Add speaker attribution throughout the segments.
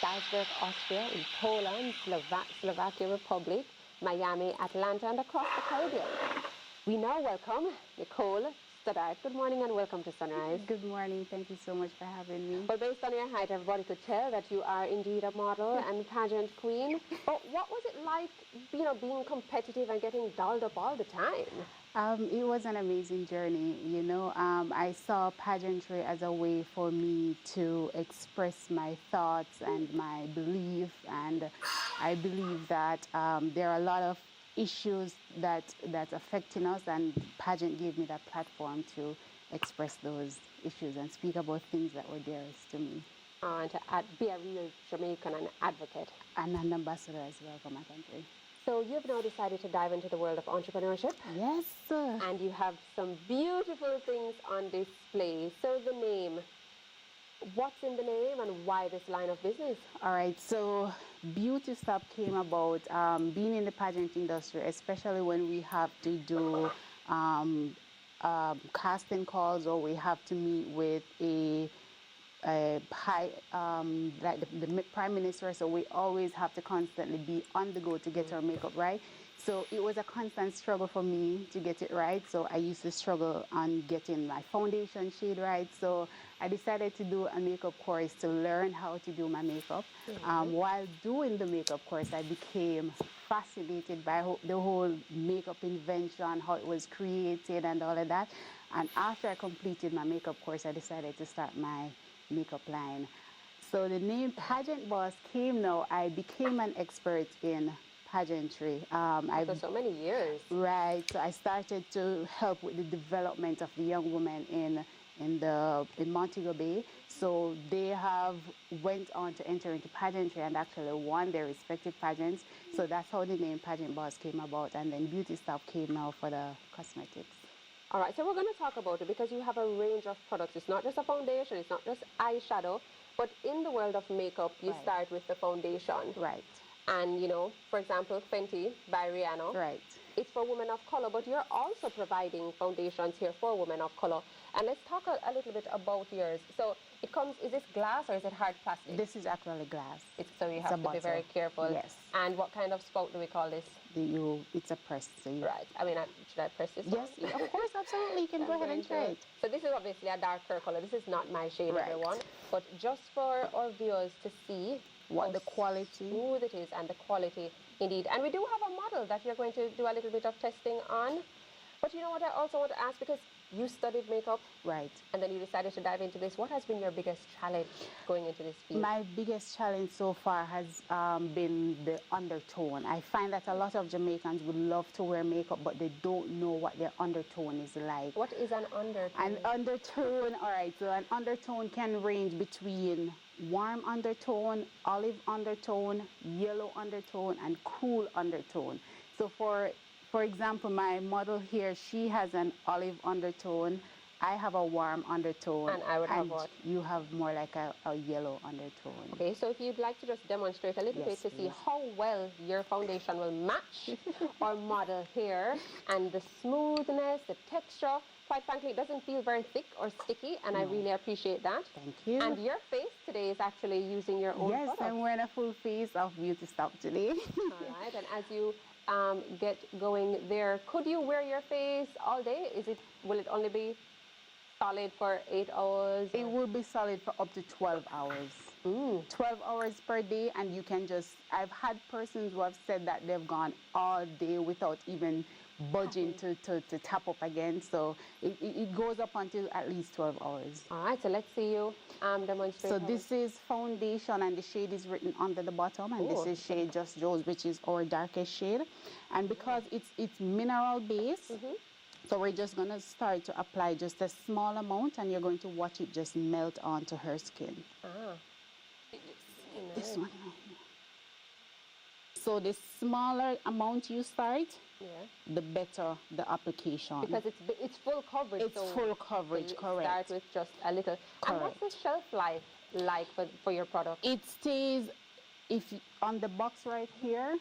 Speaker 1: Salzburg, Austria, in Poland, Slovakia Republic, Miami, Atlanta, and across the Caribbean. We now welcome Nicole Stoddart. Good morning and welcome to Sunrise.
Speaker 2: Good morning. Thank you so much for having me.
Speaker 1: Well, based on your height, everybody could tell that you are indeed a model and pageant queen. But what was it like, being competitive and getting dolled up all the time?
Speaker 2: It was an amazing journey. I saw pageantry as a way for me to express my thoughts and my belief. And I believe that there are a lot of issues that's affecting us, and pageant gave me that platform to express those issues and speak about things that were dearest to me.
Speaker 1: And to be a real Jamaican and advocate.
Speaker 2: And an ambassador as well for my country.
Speaker 1: So you've now decided to dive into the world of entrepreneurship.
Speaker 2: Yes, sir.
Speaker 1: And you have some beautiful things on display. So the name, what's in the name and why this line of business?
Speaker 2: All right, so Beauty Stop came about being in the pageant industry, especially when we have to do casting calls, or we have to meet with a high, like the Prime Minister, so we always have to constantly be on the go to get our makeup right. So it was a constant struggle for me to get it right. So I used to struggle on getting my foundation shade right. So I decided to do a makeup course to learn how to do my makeup. While doing the makeup course, I became fascinated by the whole makeup invention, how it was created and all of that. And after I completed my makeup course, I decided to start my makeup line. So the name Pageant Boss came now. I became an expert in pageantry.
Speaker 1: For so many years.
Speaker 2: Right. So I started to help with the development of the young women in Montego Bay. So they have went on to enter into pageantry and actually won their respective pageants. So that's how the name Pageant Boss came about. And then Beauty Stop came now for the cosmetics.
Speaker 1: All right, so we're going to talk about it because you have a range of products. It's not just a foundation, it's not just eyeshadow, but in the world of makeup, you start with the foundation.
Speaker 2: Right.
Speaker 1: And, for example, Fenty by Rihanna.
Speaker 2: Right.
Speaker 1: It's for women of color, but you're also providing foundations here for women of color. And let's talk a little bit about yours. So it comes, is this glass or is it hard plastic?
Speaker 2: This is actually glass.
Speaker 1: So you have to be very careful.
Speaker 2: Yes.
Speaker 1: And what kind of spout do we call this?
Speaker 2: It's a press. So
Speaker 1: right. I mean, should I press this?
Speaker 2: Yes, of course, absolutely. You can go ahead and try it.
Speaker 1: So this is obviously a darker color. This is not my shade, everyone. But just for our viewers to see
Speaker 2: what the quality,
Speaker 1: smooth it is, and the quality indeed. And we do have a model that you're going to do a little bit of testing on. But you know what I also want to ask, because you studied makeup.
Speaker 2: Right.
Speaker 1: And then you decided to dive into this. What has been your biggest challenge going into this field?
Speaker 2: My biggest challenge so far has been the undertone. I find that a lot of Jamaicans would love to wear makeup, but they don't know what their undertone is like.
Speaker 1: What is an undertone?
Speaker 2: An undertone, all right, so an undertone can range between warm undertone, olive undertone, yellow undertone, and cool undertone. So for example, my model here, she has an olive undertone. I have a warm undertone.
Speaker 1: And I would have what?
Speaker 2: You have more like a yellow undertone.
Speaker 1: Okay, so if you'd like to just demonstrate a little bit to see how well your foundation will match our model here, and the smoothness, the texture. Quite frankly, it doesn't feel very thick or sticky, and I really appreciate that.
Speaker 2: Thank you.
Speaker 1: And your face today is actually using your own product.
Speaker 2: I'm wearing a full face of Beauty Stop today.
Speaker 1: All right, and as you get going there, could you wear your face all day? Will it only be solid for 8 hours?
Speaker 2: It will be solid for up to 12 hours. 12 hours per day, and you can I've had persons who have said that they've gone all day without even budging to tap up again. So it goes up until at least 12 hours.
Speaker 1: All right, so let's see you demonstrate.
Speaker 2: So this is foundation, and the shade is written under the bottom, and this is shade Just Joe's, which is our darkest shade. And because it's mineral based, so we're just going to start to apply just a small amount, and you're going to watch it just melt onto her skin. This one. So the smaller amount you start, the better the application.
Speaker 1: Because it's full coverage.
Speaker 2: It's full coverage, correct.
Speaker 1: Start with just a little.
Speaker 2: Correct.
Speaker 1: And what's the shelf life like for your product?
Speaker 2: It stays, on the box right here.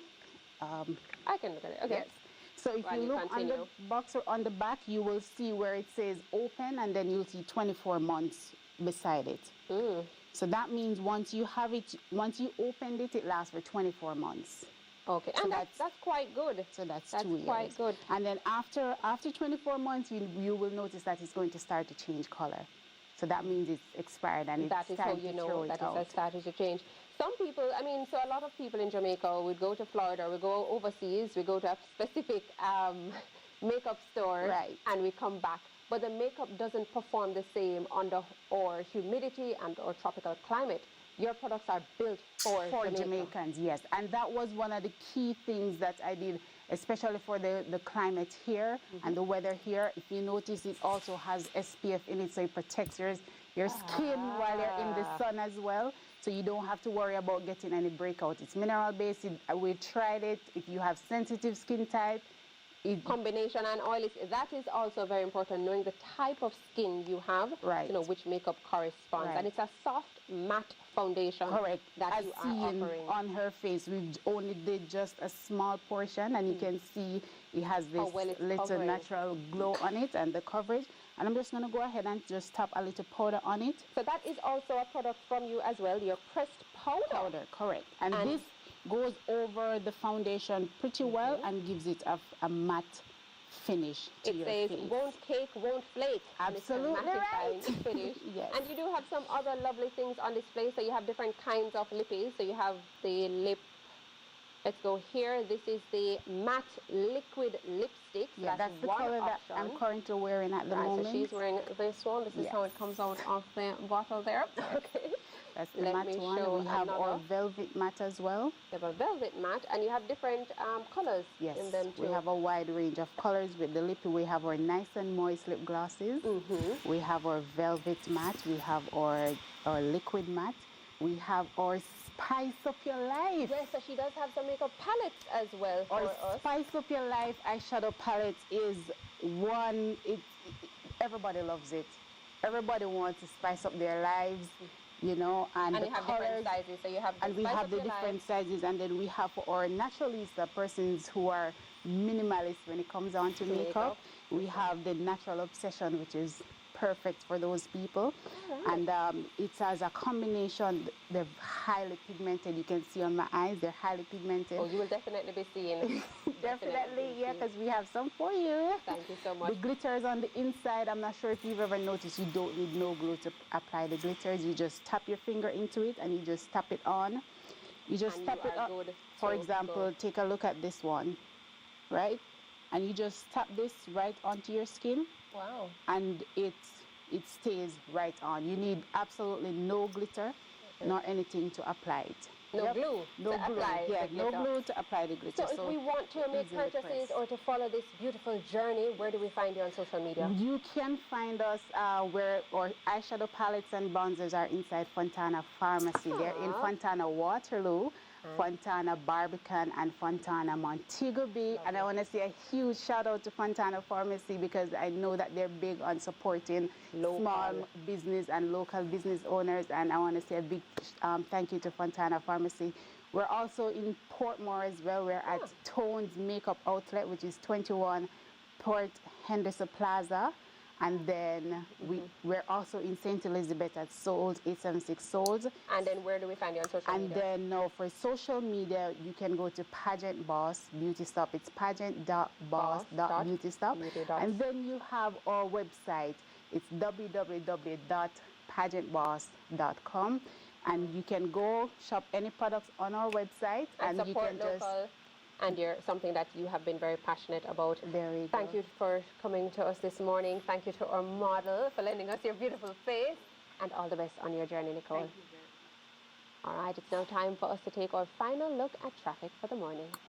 Speaker 1: I can look at it. Okay.
Speaker 2: Yes. So if you look on the box or on the back, you will see where it says open, and then you'll see 24 months beside it. So that means once you have it, once you opened it, it lasts for 24 months.
Speaker 1: Okay,
Speaker 2: So
Speaker 1: and that's quite good.
Speaker 2: So that's 2 years.
Speaker 1: Quite good.
Speaker 2: And then after 24 months, you will notice that it's going to start to change color. So that means it's expired and
Speaker 1: that is how you know that it has started to change. Some people, I mean, so a lot of people in Jamaica would go to Florida, we go overseas, we go to a specific makeup store,
Speaker 2: right,
Speaker 1: and we come back. But the makeup doesn't perform the same under or humidity and or tropical climate. Your products are built for
Speaker 2: Jamaicans, yes. And that was one of the key things that I did, especially for the climate here and the weather here. If you notice, it also has SPF in it, so it protects your skin while you're in the sun as well. So you don't have to worry about getting any breakout. It's mineral-based. We tried it. If you have sensitive skin type,
Speaker 1: combination and oil, that is also very important, knowing the type of skin you have,
Speaker 2: right,
Speaker 1: to know which makeup corresponds.
Speaker 2: Right.
Speaker 1: And it's a soft matte foundation,
Speaker 2: correct,
Speaker 1: that
Speaker 2: as
Speaker 1: you
Speaker 2: seen
Speaker 1: are offering.
Speaker 2: On her face. We only did just a small portion, and you can see it has this little
Speaker 1: covering.
Speaker 2: Natural glow on it and the coverage. And I'm just going to go ahead and just tap a little powder on it.
Speaker 1: So that is also a product from you as well, your pressed powder.
Speaker 2: Correct. And this goes over the foundation pretty well and gives it a matte finish to your face.
Speaker 1: It says, won't cake, won't flake.
Speaker 2: Absolutely
Speaker 1: and it's a
Speaker 2: right.
Speaker 1: finish.
Speaker 2: Yes.
Speaker 1: And you do have some other lovely things on display. So you have different kinds of lippies. So you have the lip, let's go here. This is the matte liquid lipstick. So
Speaker 2: yeah, that's the color
Speaker 1: option
Speaker 2: that I'm currently wearing at the moment.
Speaker 1: So she's wearing this one. This is how it comes out of the bottle there. Okay.
Speaker 2: That's the matte one. We have our velvet matte as well.
Speaker 1: You have a velvet matte, and you have different colors in them too.
Speaker 2: We have a wide range of colors with the lip. We have our nice and moist lip glosses. We have our velvet matte. We have our liquid matte. We have our Spice Up Your Life.
Speaker 1: Yes, so she does have some makeup palettes as well for us.
Speaker 2: Spice Up Your Life eyeshadow palette is one, everybody loves it. Everybody wants to spice up their lives. You know, and the
Speaker 1: you have
Speaker 2: colors,
Speaker 1: different sizes, so you have
Speaker 2: and we have the different sizes, and then we have for our naturalista persons who are minimalist when it comes down to makeup. We have the Natural Obsession, which is perfect for those people. And it's as a combination. They're highly pigmented. You can see on my eyes, they're highly pigmented.
Speaker 1: Oh, you will definitely be seeing.
Speaker 2: Definitely, yeah, because we have some for you.
Speaker 1: Thank you so much.
Speaker 2: The glitters on the inside, I'm not sure if you've ever noticed, you don't need no glue to apply the glitters. You just tap your finger into it and you just tap it on. You just tap it on. For example, take a look at this one, right? And you just tap this right onto your skin.
Speaker 1: Wow.
Speaker 2: And it stays right on. You need absolutely no glitter nor anything to apply it.
Speaker 1: No glue
Speaker 2: no
Speaker 1: to
Speaker 2: glue.
Speaker 1: apply
Speaker 2: Yeah,
Speaker 1: the
Speaker 2: no
Speaker 1: glitter.
Speaker 2: glue to apply the glitter.
Speaker 1: So if we want to make purchases or to follow this beautiful journey, where do we find you on social media?
Speaker 2: You can find us where our eyeshadow palettes and bronzers are inside Fontana Pharmacy. They're in Fontana Waterloo, Fontana Barbican, and Fontana Montego Bay. And I want to say a huge shout out to Fontana Pharmacy because I know that they're big on supporting small business and local business owners. And I want to say a big thank you to Fontana Pharmacy. We're also in Portmore as well. We're at Tone's Makeup Outlet, which is 21 Port Henderson Plaza. And then we're also in St. Elizabeth at Souls, 876 Souls.
Speaker 1: And then where do we find you on social media?
Speaker 2: And then for social media, you can go to Pageant Boss Beauty Stop. It's pageant.boss.beautystop. And then you have our website. It's www.pageantboss.com. And you can go shop any products on our website.
Speaker 1: And
Speaker 2: you
Speaker 1: support
Speaker 2: can
Speaker 1: local. And you're something that you have been very passionate about. Thank you for coming to us this morning. Thank you to our model for lending us your beautiful face. And all the best on your journey, Nicole.
Speaker 2: Thank you.
Speaker 1: All right, it's now time for us to take our final look at traffic for the morning.